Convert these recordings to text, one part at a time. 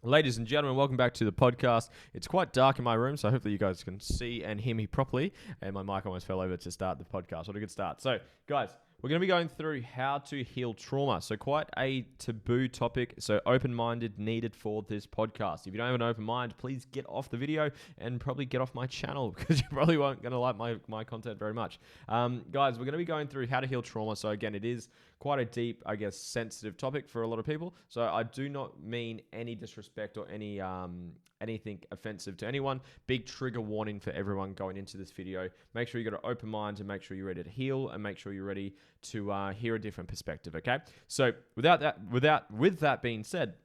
Ladies and gentlemen, welcome back to the podcast. It's quite dark in my room, so hopefully you guys can see and hear me properly. And my mic almost fell over to start the podcast. What a good start. So, guys, we're going to be going through how to heal trauma. So, quite a taboo topic. So, open-minded needed for this podcast. If you don't have an open mind, please get off the video and probably get off my channel because you probably won't going to like my content very much. Guys, we're going to be going through how to heal trauma. So, again, it is quite a deep, sensitive topic for a lot of people. So I do not mean any disrespect or anything offensive to anyone. Big trigger warning for everyone going into this video. Make sure you got an open mind and make sure you're ready to heal and make sure you're ready to hear a different perspective. Okay. So with that being said,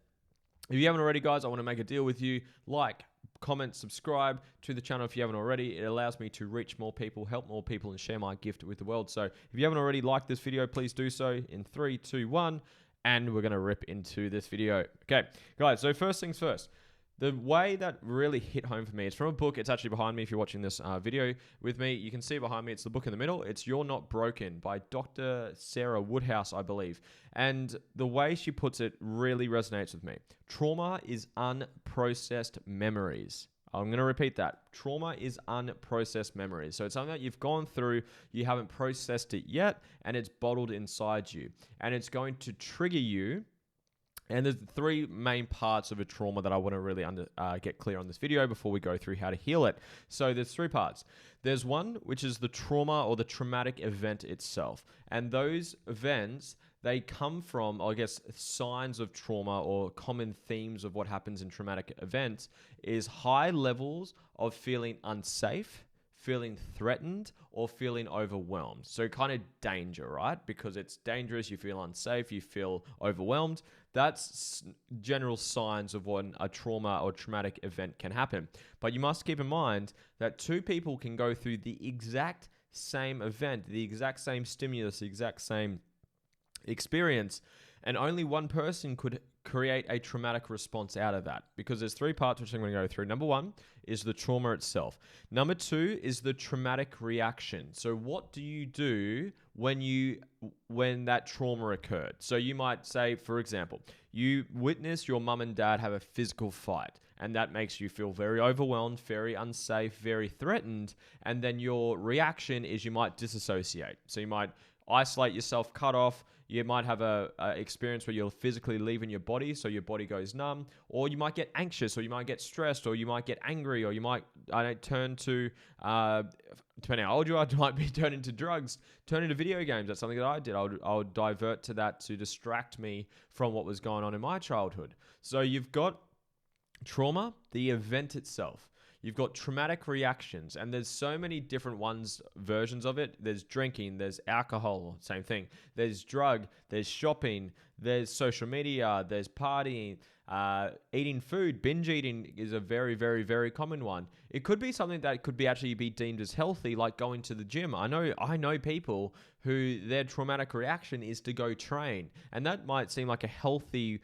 if you haven't already, guys, I want to make a deal with you. Like, comment, subscribe to the channel if you haven't already. It allows me to reach more people, help more people, and share my gift with the world. So if you haven't already liked this video, please do so in 3, 2, 1, and we're going to rip into this video. Okay, guys, so first things first. The way that really hit home for me, it's from a book. It's actually behind me if you're watching this video with me. You can see behind me, it's the book in the middle. It's You're Not Broken by Dr. Sarah Woodhouse, I believe. And the way she puts it really resonates with me. Trauma is unprocessed memories. I'm going to repeat that. Trauma is unprocessed memories. So it's something that you've gone through, you haven't processed it yet, and it's bottled inside you. And it's going to trigger you. And there's three main parts of a trauma that I want to really get clear on this video before we go through how to heal it. So there's three parts. There's one, which is the trauma or the traumatic event itself. And those events, they come from, signs of trauma or common themes of what happens in traumatic events is high levels of feeling unsafe, feeling threatened, or feeling overwhelmed. So kind of danger, right? Because it's dangerous, you feel unsafe, you feel overwhelmed. That's general signs of when a trauma or traumatic event can happen. But you must keep in mind that two people can go through the exact same event, the exact same stimulus, the exact same experience, and only one person could create a traumatic response out of that, because there's three parts which I'm going to go through. Number one is the trauma itself. Number two is the traumatic reaction. So what do you do when that trauma occurred? So you might say, for example, you witness your mum and dad have a physical fight, and that makes you feel very overwhelmed, very unsafe, very threatened, and then your reaction is you might disassociate. So you might isolate yourself, cut off. You might have a experience where you're physically leaving your body, so your body goes numb, or you might get anxious, or you might get stressed, or you might get angry, or you might turn to, depending on how old you are, might be turn into drugs, turn into video games. That's something that I did. I would divert to that to distract me from what was going on in my childhood. So you've got trauma, the event itself. You've got traumatic reactions, and there's so many different versions of it. There's drinking, there's alcohol, same thing. There's drug, there's shopping, there's social media, there's partying, eating food. Binge eating is a very, very, very common one. It could be something that could be actually be deemed as healthy, like going to the gym. I know people who their traumatic reaction is to go train, and that might seem like a healthy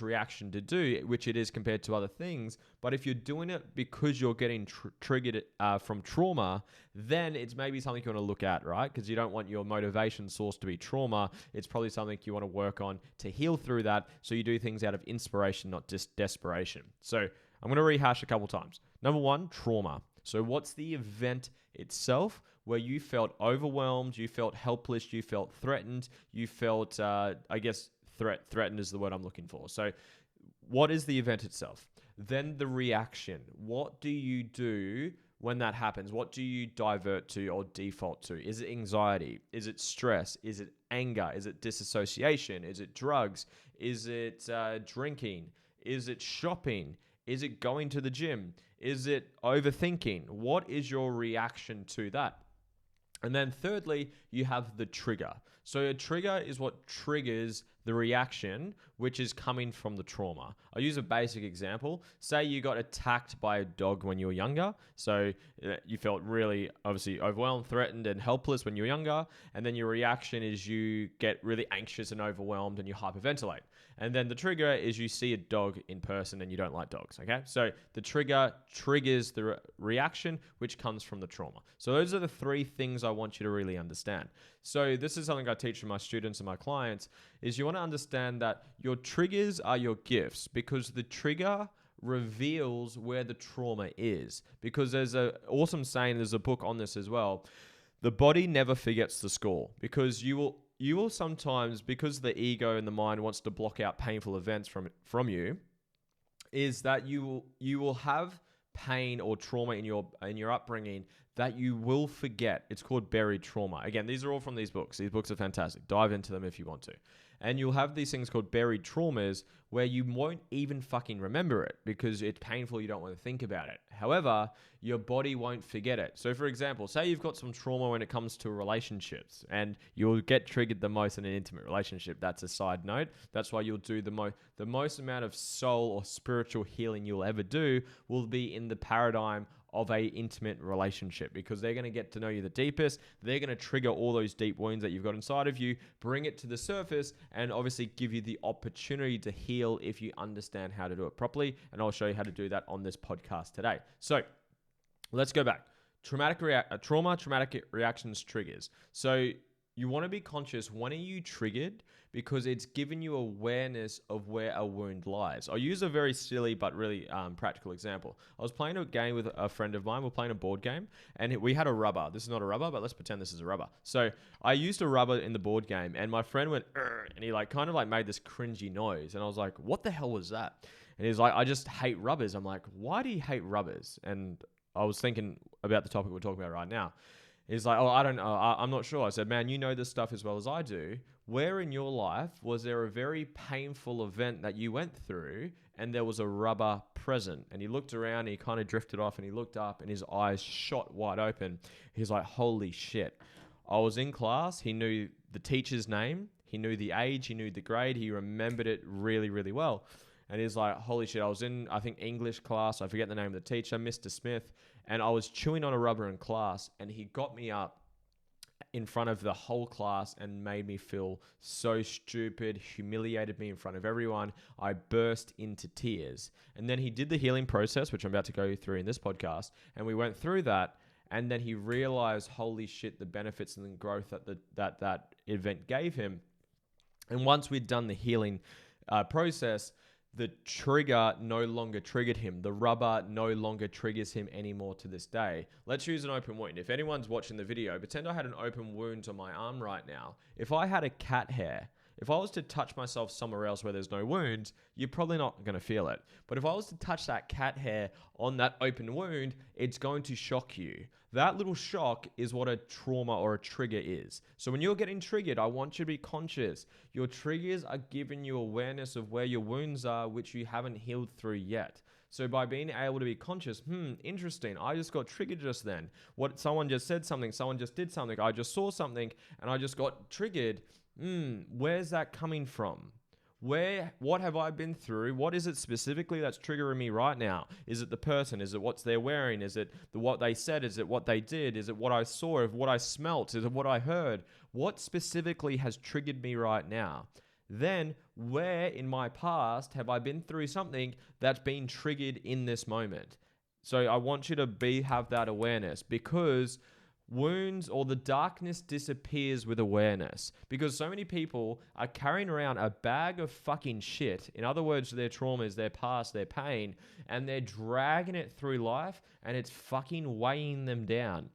reaction to do, which it is compared to other things. But if you're doing it because you're getting triggered from trauma, then it's maybe something you want to look at, right? Because you don't want your motivation source to be trauma. It's probably something you want to work on to heal through that, so you do things out of inspiration, not just desperation. So I'm going to rehash a couple times. Number one, trauma. So what's the event itself where you felt overwhelmed, you felt helpless, you felt threatened, you felt, threatened is the word I'm looking for. So what is the event itself? Then the reaction. What do you do when that happens? What do you divert to or default to? Is it anxiety? Is it stress? Is it anger? Is it disassociation? Is it drugs? Is it drinking? Is it shopping? Is it going to the gym? Is it overthinking? What is your reaction to that? And then thirdly, you have the trigger. So a trigger is what triggers the reaction, which is coming from the trauma. I'll use a basic example. Say you got attacked by a dog when you were younger. So you felt really, obviously, overwhelmed, threatened, and helpless when you were younger. And then your reaction is you get really anxious and overwhelmed and you hyperventilate. And then the trigger is you see a dog in person and you don't like dogs, okay? So the trigger triggers the reaction, which comes from the trauma. So those are the three things I want you to really understand. So this is something I teach to my students and my clients, is you want to understand that your triggers are your gifts, because the trigger reveals where the trauma is. Because there's an awesome saying, there's a book on this as well. The body never forgets the score, because you will sometimes, because the ego and the mind wants to block out painful events from you, is that you will have pain or trauma in your upbringing that you will forget. It's called buried trauma. Again, these are all from these books. These books are fantastic. Dive into them if you want to. And you'll have these things called buried traumas where you won't even fucking remember it because it's painful. You don't want to think about it. However, your body won't forget it. So for example, say you've got some trauma when it comes to relationships and you'll get triggered the most in an intimate relationship. That's a side note. That's why you'll do the most amount of soul or spiritual healing you'll ever do will be in the paradigm of a intimate relationship, because they're going to get to know you the deepest. They're going to trigger all those deep wounds that you've got inside of you, bring it to the surface, and obviously give you the opportunity to heal if you understand how to do it properly. And I'll show you how to do that on this podcast today. So let's go back. Traumatic reactions, triggers. So you want to be conscious, when are you triggered? Because it's given you awareness of where a wound lies. I'll use a very silly but really practical example. I was playing a game with a friend of mine. We're playing a board game, and we had a rubber. This is not a rubber, but let's pretend this is a rubber. So I used a rubber in the board game, and my friend went, and he kind of made this cringy noise. And I was like, what the hell was that? And he's like, I just hate rubbers. I'm like, why do you hate rubbers? And I was thinking about the topic we're talking about right now. He's like, oh, I don't know. I'm not sure. I said, man, you know this stuff as well as I do. Where in your life was there a very painful event that you went through and there was a rubber present? And he looked around, and he kind of drifted off, and he looked up and his eyes shot wide open. He's like, holy shit. I was in class. He knew the teacher's name. He knew the age. He knew the grade. He remembered it really, really well. And he's like, holy shit, I was in, I think, English class. I forget the name of the teacher, Mr. Smith. And I was chewing on a rubber in class, and he got me up in front of the whole class and made me feel so stupid, humiliated me in front of everyone. I burst into tears. And then he did the healing process, which I'm about to go through in this podcast. And we went through that. And then he realized, holy shit, the benefits and the growth that event gave him. And once we'd done the healing process, the trigger no longer triggered him. The rubber no longer triggers him anymore to this day. Let's use an open wound. If anyone's watching the video, pretend I had an open wound on my arm right now. If I had a cat hair, if I was to touch myself somewhere else where there's no wound, you're probably not going to feel it. But if I was to touch that cat hair on that open wound, it's going to shock you. That little shock is what a trauma or a trigger is. So when you're getting triggered, I want you to be conscious. Your triggers are giving you awareness of where your wounds are, which you haven't healed through yet. So by being able to be conscious, interesting, I just got triggered just then. Someone just said something, someone just did something, I just saw something, and I just got triggered. Where's that coming from? What have I been through? What is it specifically that's triggering me right now? Is it the person? Is it what they're wearing? Is it what they said? Is it what they did? Is it what I saw? Is it what I smelt? Is it what I heard? What specifically has triggered me right now? Then where in my past have I been through something that's been triggered in this moment? So I want you to have that awareness, because wounds or the darkness disappears with awareness, because so many people are carrying around a bag of fucking shit. In other words, their traumas, their past, their pain, and they're dragging it through life, and it's fucking weighing them down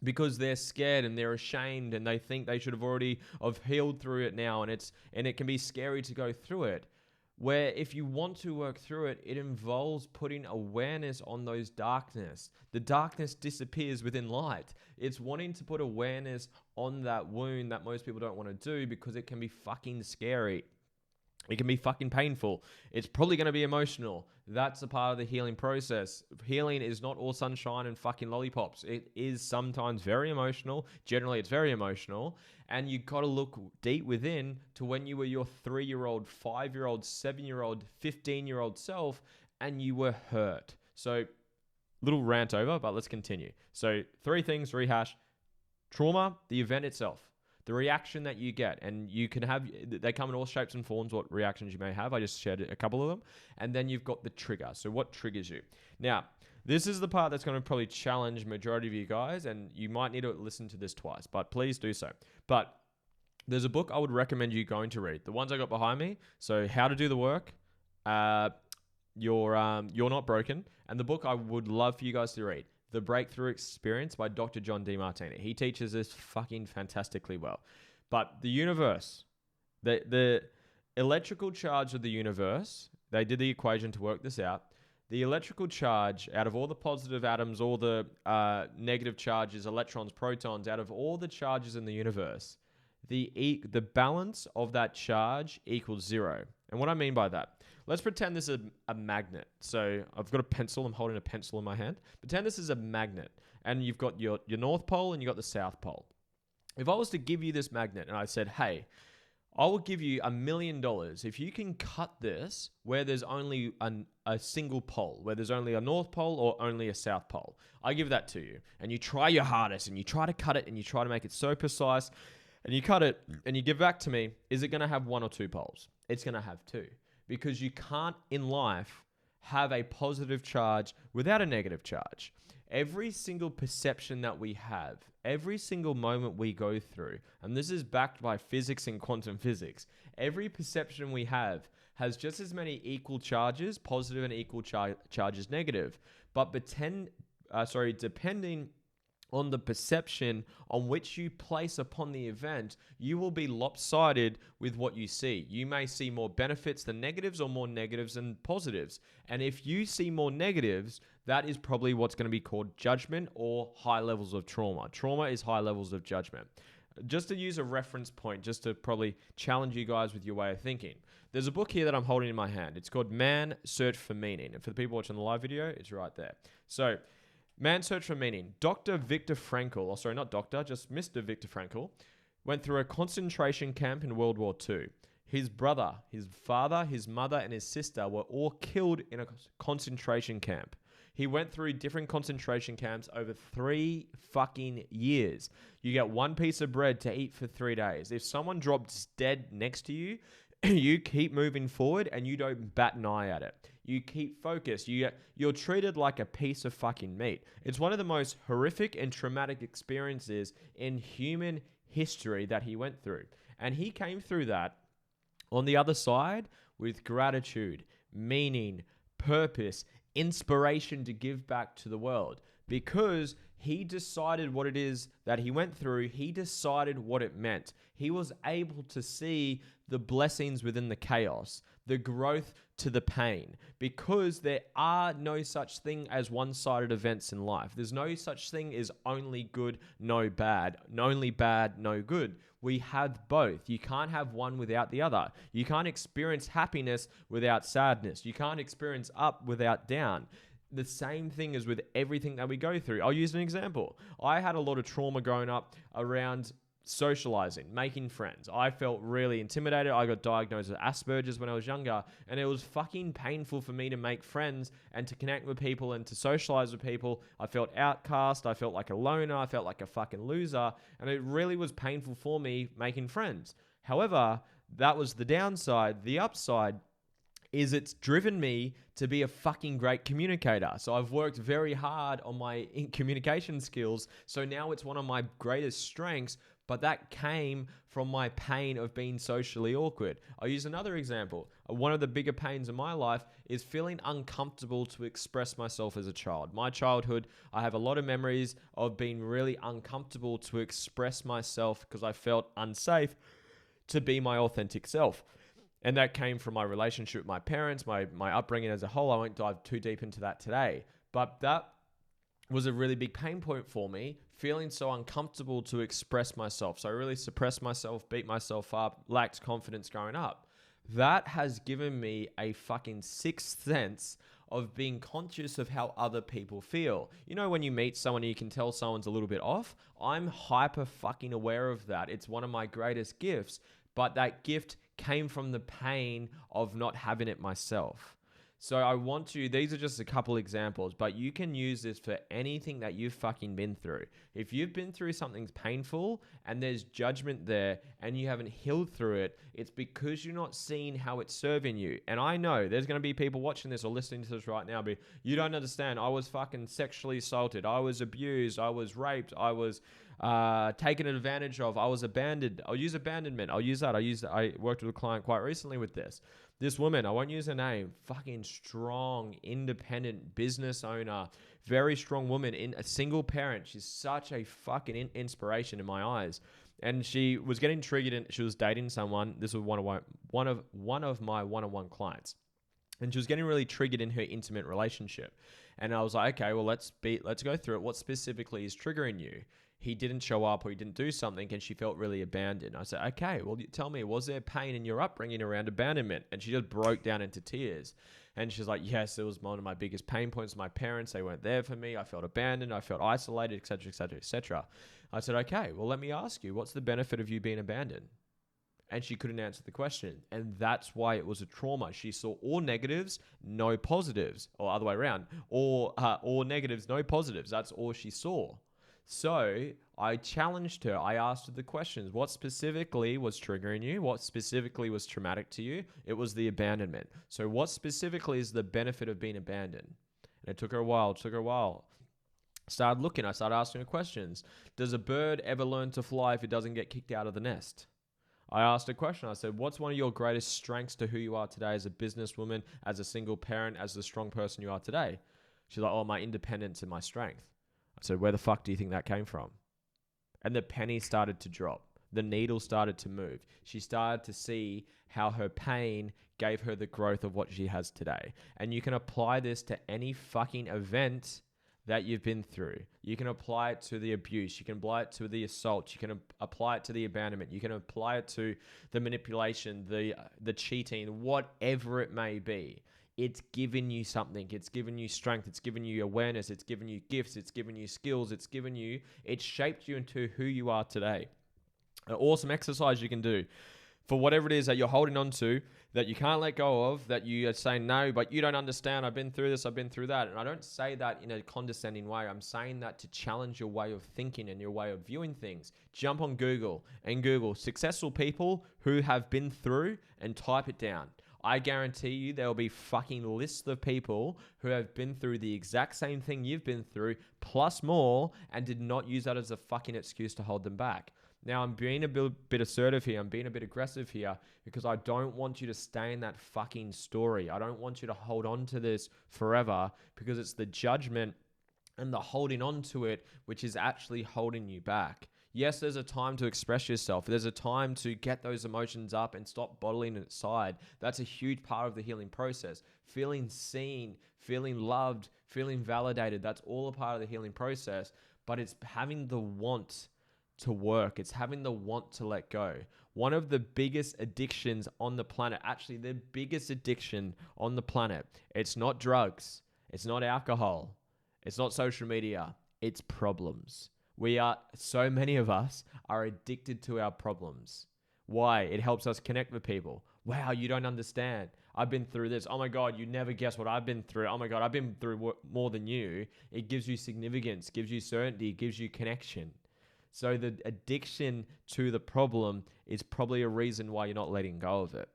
because they're scared and they're ashamed and they think they should have already healed through it now, and it can be scary to go through it. Where if you want to work through it, it involves putting awareness on those darkness. The darkness disappears within light. It's wanting to put awareness on that wound that most people don't want to do, because it can be fucking scary. It can be fucking painful. It's probably going to be emotional. That's a part of the healing process. Healing is not all sunshine and fucking lollipops. It is sometimes very emotional. Generally, it's very emotional. And you got to look deep within to when you were your 3-year-old, 5-year-old, 7-year-old, 15-year-old self, and you were hurt. So, little rant over, but let's continue. So, 3 things, rehash. Trauma, the event itself. The reaction that you get, and you can have, they come in all shapes and forms, what reactions you may have. I just shared a couple of them. And then you've got the trigger. So what triggers you? Now, this is the part that's going to probably challenge majority of you guys, and you might need to listen to this twice, but please do so. But there's a book I would recommend you going to read. The ones I got behind me. So How to Do the Work, You're Not Broken, and the book I would love for you guys to read, The Breakthrough Experience by Dr. John Demartini. He teaches this fucking fantastically well. But the universe, the electrical charge of the universe, they did the equation to work this out. The electrical charge out of all the positive atoms, all the negative charges, electrons, protons, out of all the charges in the universe, the balance of that charge equals 0. And what I mean by that, let's pretend this is a magnet. So I've got a pencil. I'm holding a pencil in my hand. Pretend this is a magnet. And you've got your North Pole and you've got the South Pole. If I was to give you this magnet and I said, hey, I will give you $1 million if you can cut this where there's only a single pole, where there's only a North Pole or only a South Pole. I give that to you. And you try your hardest and you try to cut it and you try to make it so precise. And you cut it and you give back to me. Is it going to have 1 or 2 poles? It's going to have 2. Because you can't in life have a positive charge without a negative charge. Every single perception that we have, every single moment we go through, and this is backed by physics and quantum physics, every perception we have has just as many equal charges, positive and equal charges negative. But depending on the perception on which you place upon the event, you will be lopsided with what you see. You may see more benefits than negatives or more negatives than positives. And if you see more negatives, that is probably what's going to be called judgment or high levels of trauma. Trauma is high levels of judgment. Just to use a reference point, just to probably challenge you guys with your way of thinking. There's a book here that I'm holding in my hand. It's called Man's Search for Meaning. And for the people watching the live video, it's right there. So, Man's Search for Meaning. Dr. Viktor Frankl, or sorry, not doctor, just Mr. Viktor Frankl, went through a concentration camp in World War II. His brother, his father, his mother, and his sister were all killed in a concentration camp. He went through different concentration camps over 3 fucking years. You get 1 piece of bread to eat for 3 days. If someone drops dead next to you, you keep moving forward and you don't bat an eye at it. You keep focused. You're treated like a piece of fucking meat. It's one of the most horrific and traumatic experiences in human history that he went through. And he came through that on the other side with gratitude, meaning, purpose, inspiration to give back to the world. Because he decided what it is that he went through. He decided what it meant. He was able to see the blessings within the chaos, the growth to the pain, because there are no such thing as one-sided events in life. There's no such thing as only good, no bad, only bad, no good. We have both. You can't have one without the other. You can't experience happiness without sadness. You can't experience up without down. The same thing is with everything that we go through. I'll use an example. I had a lot of trauma growing up around socializing, making friends. I felt really intimidated. I got diagnosed with Asperger's when I was younger, and it was fucking painful for me to make friends and to connect with people and to socialize with people. I felt outcast. I felt like a loner. I felt like a fucking loser, and it really was painful for me making friends. However, that was the downside. The upside is it's driven me to be a fucking great communicator. So I've worked very hard on my communication skills. So now it's one of my greatest strengths, but that came from my pain of being socially awkward. I'll use another example. One of the bigger pains in my life is feeling uncomfortable to express myself as a child. My childhood, I have a lot of memories of being really uncomfortable to express myself because I felt unsafe to be my authentic self. And that came from my relationship with my parents, my upbringing as a whole. I won't dive too deep into that today. But that was a really big pain point for me, feeling so uncomfortable to express myself. So I really suppressed myself, beat myself up, lacked confidence growing up. That has given me a fucking sixth sense of being conscious of how other people feel. You know, when you meet someone, you can tell someone's a little bit off. I'm hyper fucking aware of that. It's one of my greatest gifts. But that gift came from the pain of not having it myself. So I want you, these are just a couple examples, but you can use this for anything that you've fucking been through. If you've been through something painful and there's judgment there and you haven't healed through it, it's because you're not seeing how it's serving you. And I know there's going to be people watching this or listening to this right now, but you don't understand. I was fucking sexually assaulted. I was abused. I was raped. I was taken advantage of. I was abandoned. I'll use abandonment. I'll use that. I worked with a client quite recently with this. This woman, I won't use her name, fucking strong, independent business owner, very strong woman, in a single parent. She's such a fucking inspiration in my eyes. And she was getting triggered and she was dating someone. This was one of my one-on-one clients. And she was getting really triggered in her intimate relationship. And I was like, okay, well, let's go through it. What specifically is triggering you? He didn't show up or he didn't do something and she felt really abandoned. I said, okay, well, tell me, was there pain in your upbringing around abandonment? And she just broke down into tears. And she's like, yes, it was one of my biggest pain points. My parents, they weren't there for me. I felt abandoned. I felt isolated, et cetera, et cetera, et cetera. I said, okay, well, let me ask you, what's the benefit of you being abandoned? And she couldn't answer the question. And that's why it was a trauma. She saw all negatives, no positives, or other way around, or all negatives, no positives. That's all she saw. So I challenged her. I asked her the questions. What specifically was triggering you? What specifically was traumatic to you? It was the abandonment. So what specifically is the benefit of being abandoned? And it took her a while. Started looking. I started asking her questions. Does a bird ever learn to fly if it doesn't get kicked out of the nest? I asked a question. I said, what's one of your greatest strengths to who you are today as a businesswoman, as a single parent, as the strong person you are today? She's like, oh, my independence and my strength. I said, where the fuck do you think that came from? And the penny started to drop. The needle started to move. She started to see how her pain gave her the growth of what she has today. And you can apply this to any fucking event that you've been through. You can apply it to the abuse. You can apply it to the assault. You can apply it to the abandonment. You can apply it to the manipulation, the cheating, whatever it may be. It's given you something. It's given you strength. It's given you awareness. It's given you gifts. It's given you skills. It's shaped you into who you are today. An awesome exercise you can do for whatever it is that you're holding on to, that you can't let go of, that you are saying, no, but you don't understand. I've been through this. I've been through that. And I don't say that in a condescending way. I'm saying that to challenge your way of thinking and your way of viewing things. Jump on Google and Google successful people who have been through and type it down. I guarantee you there will be fucking lists of people who have been through the exact same thing you've been through, plus more, and did not use that as a fucking excuse to hold them back. Now, I'm being a bit assertive here. I'm being a bit aggressive here because I don't want you to stay in that fucking story. I don't want you to hold on to this forever because it's the judgment and the holding on to it which is actually holding you back. Yes, there's a time to express yourself. There's a time to get those emotions up and stop bottling it aside. That's a huge part of the healing process. Feeling seen, feeling loved, feeling validated, that's all a part of the healing process. But it's having the want to work. It's having the want to let go. One of the biggest addictions on the planet, actually the biggest addiction on the planet, it's not drugs. It's not alcohol. It's not social media. It's problems. So many of us are addicted to our problems. Why? It helps us connect with people. Wow, you don't understand. I've been through this. Oh my God, you never guess what I've been through. Oh my God, I've been through more than you. It gives you significance, gives you certainty, gives you connection. So the addiction to the problem is probably a reason why you're not letting go of it.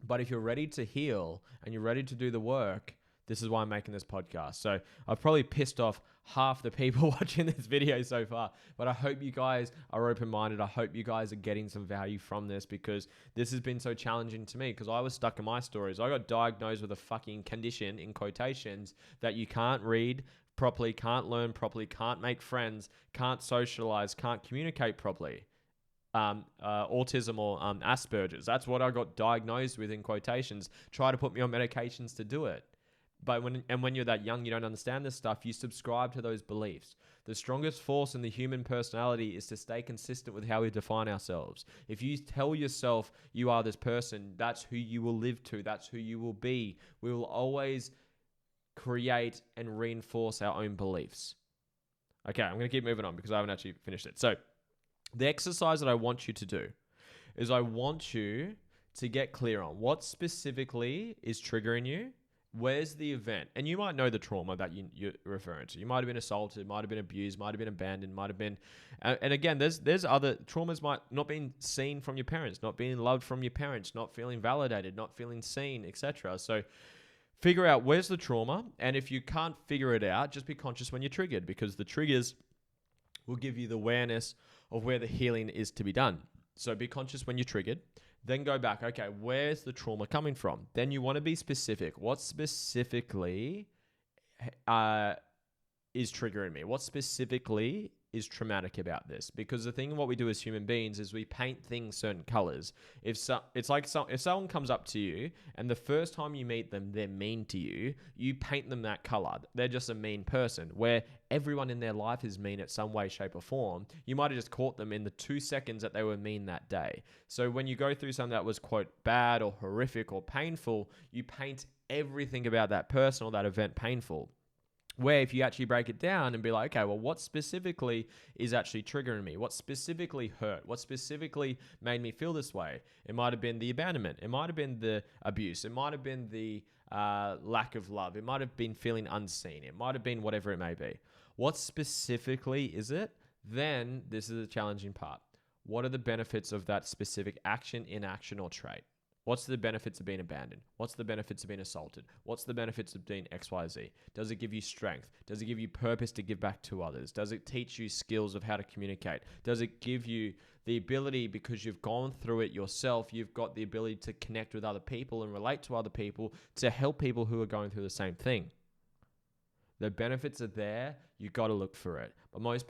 But if you're ready to heal and you're ready to do the work, this is why I'm making this podcast. So I've probably pissed off half the people watching this video so far, but I hope you guys are open-minded. I hope you guys are getting some value from this because this has been so challenging to me because I was stuck in my stories. I got diagnosed with a fucking condition, in quotations, that you can't read properly, can't learn properly, can't make friends, can't socialize, can't communicate properly. Autism or Asperger's. That's what I got diagnosed with, in quotations. Try to put me on medications to do it. But when you're that young, you don't understand this stuff. You subscribe to those beliefs. The strongest force in the human personality is to stay consistent with how we define ourselves. If you tell yourself you are this person, that's who you will live to. That's who you will be. We will always create and reinforce our own beliefs. Okay, I'm going to keep moving on because I haven't actually finished it. So the exercise that I want you to do is I want you to get clear on what specifically is triggering you Where's the event? And you might know the trauma that you're referring to. You might have been assaulted, might have been abused, might have been abandoned, might have been... and again, there's other traumas, might not being seen from your parents, not being loved from your parents, not feeling validated, not feeling seen, etc. So figure out where's the trauma. And if you can't figure it out, just be conscious when you're triggered, because the triggers will give you the awareness of where the healing is to be done. So be conscious when you're triggered. Then go back, okay, where's the trauma coming from? Then you want to be specific. What specifically is triggering me? What specifically is traumatic about this? Because the thing, what we do as human beings is we paint things certain colors. If someone comes up to you and the first time you meet them, they're mean to you, you paint them that color. They're just a mean person, where everyone in their life is mean at some way, shape, or form. You might have just caught them in the 2 seconds that they were mean that day. So when you go through something that was, quote, bad or horrific or painful, you paint everything about that person or that event painful. Where if you actually break it down and be like, okay, well, what specifically is actually triggering me? What specifically hurt? What specifically made me feel this way? It might have been the abandonment. It might have been the abuse. It might have been the lack of love. It might have been feeling unseen. It might have been whatever it may be. What specifically is it? Then this is the challenging part. What are the benefits of that specific action, inaction, or trait? What's the benefits of being abandoned? What's the benefits of being assaulted? What's the benefits of being XYZ? Does it give you strength? Does it give you purpose to give back to others? Does it teach you skills of how to communicate? Does it give you the ability, because you've gone through it yourself, you've got the ability to connect with other people and relate to other people to help people who are going through the same thing? The benefits are there. You got to look for it. But most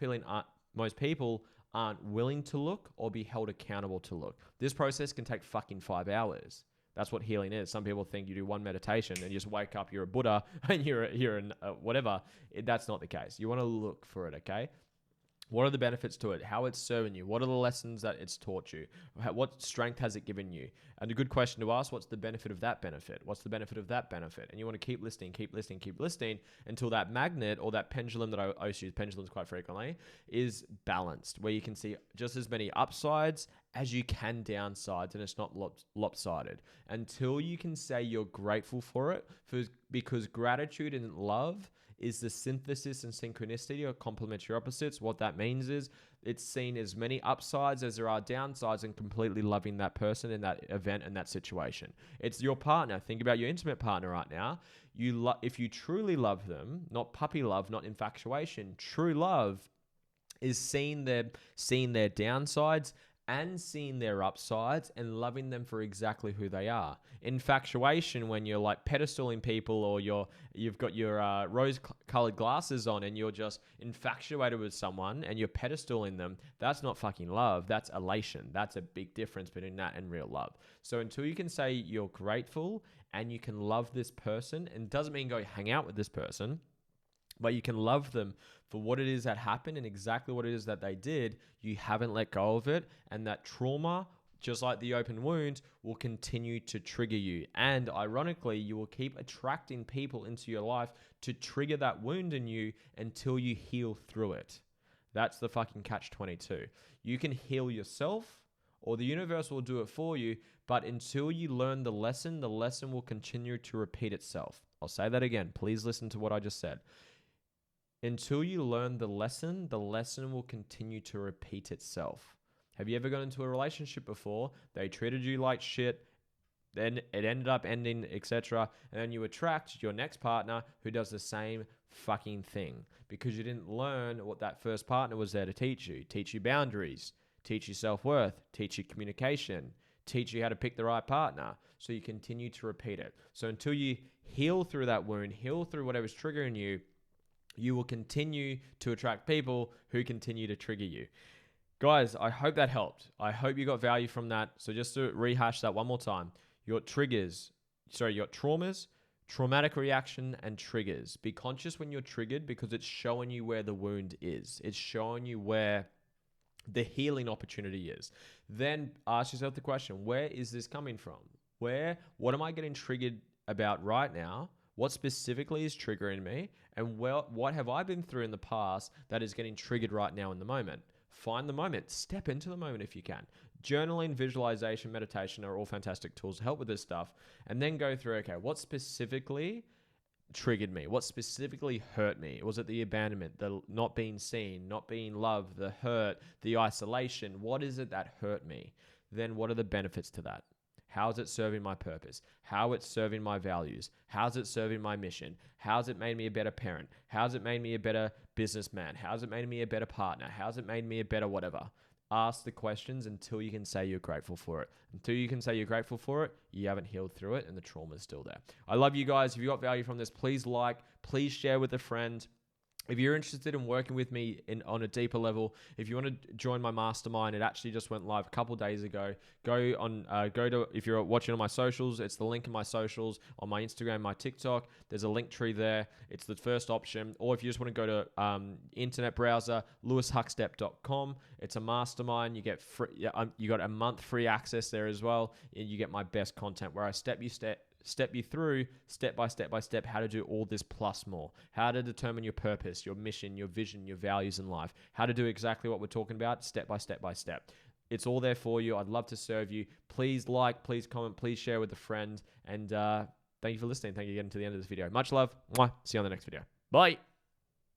people aren't willing to look or be held accountable to look. This process can take fucking 5 hours. That's what healing is. Some people think you do one meditation and you just wake up, you're a Buddha and you're whatever. That's not the case. You want to look for it, okay? What are the benefits to it? How it's serving you? What are the lessons that it's taught you? What strength has it given you? And a good question to ask, what's the benefit of that benefit? What's the benefit of that benefit? And you want to keep listening until that magnet or that pendulum that I used to use pendulums quite frequently is balanced, where you can see just as many upsides as you can downsides, and it's not lopsided. Until you can say you're grateful for it, because gratitude and love is the synthesis and synchronicity or complementary opposites. What that means is it's seen as many upsides as there are downsides, and completely loving that person in that event and that situation. It's your partner. Think about your intimate partner right now. If you truly love them, not puppy love, not infatuation, true love is seeing their downsides and seeing their upsides and loving them for exactly who they are. Infatuation, when you're like pedestaling people, or you've got your rose-colored glasses on and you're just infatuated with someone and you're pedestaling them, that's not fucking love. That's elation. That's a big difference between that and real love. So until you can say you're grateful and you can love this person, and it doesn't mean go hang out with this person, but you can love them for what it is that happened and exactly what it is that they did, you haven't let go of it. And that trauma, just like the open wound, will continue to trigger you. And ironically, you will keep attracting people into your life to trigger that wound in you until you heal through it. That's the fucking catch-22. You can heal yourself, or the universe will do it for you, but until you learn the lesson will continue to repeat itself. I'll say that again. Please listen to what I just said. Until you learn the lesson will continue to repeat itself. Have you ever got into a relationship before? They treated you like shit, then it ended up ending, etc. And then you attract your next partner who does the same fucking thing, because you didn't learn what that first partner was there to teach you. Teach you boundaries, teach you self-worth, teach you communication, teach you how to pick the right partner. So you continue to repeat it. So until you heal through that wound, heal through whatever's triggering you, you will continue to attract people who continue to trigger you. Guys, I hope that helped. I hope you got value from that. So just to rehash that one more time, your traumas, traumatic reaction, and triggers. Be conscious when you're triggered, because it's showing you where the wound is. It's showing you where the healing opportunity is. Then ask yourself the question, where is this coming from? What am I getting triggered about right now? What specifically is triggering me? And what have I been through in the past that is getting triggered right now in the moment? Find the moment. Step into the moment if you can. Journaling, visualization, meditation are all fantastic tools to help with this stuff. And then go through, okay, what specifically triggered me? What specifically hurt me? Was it the abandonment, the not being seen, not being loved, the hurt, the isolation? What is it that hurt me? Then what are the benefits to that? How is it serving my purpose? How it's serving my values? How's it serving my mission? How's it made me a better parent? How's it made me a better businessman? How's it made me a better partner? How's it made me a better whatever? Ask the questions until you can say you're grateful for it. Until you can say you're grateful for it, you haven't healed through it and the trauma is still there. I love you guys. If you got value from this, please like, please share with a friend. If you're interested in working with me on a deeper level, if you want to join my mastermind, it actually just went live a couple days ago. Go to, if you're watching on my socials, it's the link in my socials, on my Instagram, my TikTok. There's a link tree there. It's the first option. Or if you just want to go to internet browser, lewishuckstep.com. It's a mastermind. You get free. You got a month free access there as well. And you get my best content where I step you through step by step how to do all this plus more, how to determine your purpose, your mission, your vision, your values in life, how to do exactly what we're talking about step by step. It's all there for you. I'd love to serve you. Please like, please comment, please share with a friend. And thank you for listening. Thank you for getting to the end of this video. Much love. Mwah. See you on the next video. Bye.